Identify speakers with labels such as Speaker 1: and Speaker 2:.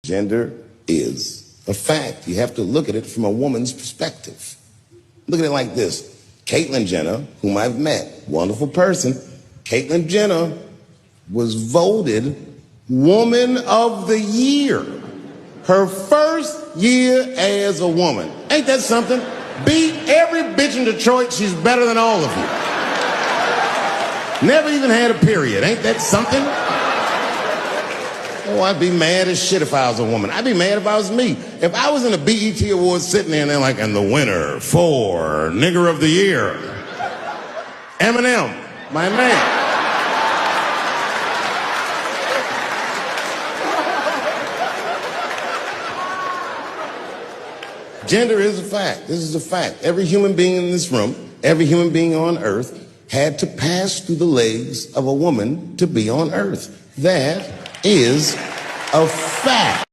Speaker 1: Gender is a fact. You have to look at it from a woman's perspective. Look at it like this. Caitlyn Jenner, whom I've met, wonderful person. Caitlyn Jenner was voted Woman of the Year. Her first year as a woman. Ain't that something? Beat every bitch in Detroit. She's better than all of you. Never even had a period. Ain't that something? Oh, I'd be mad as shit if I was a woman. I'd be mad if I was me. If I was in a BET Awards sitting there and they're like, and the winner for Nigger of the Year, Eminem, my man. Gender is a fact. This is a fact. Every human being in this room, every human being on earth had to pass through the legs of a woman to be on earth. That is a fact.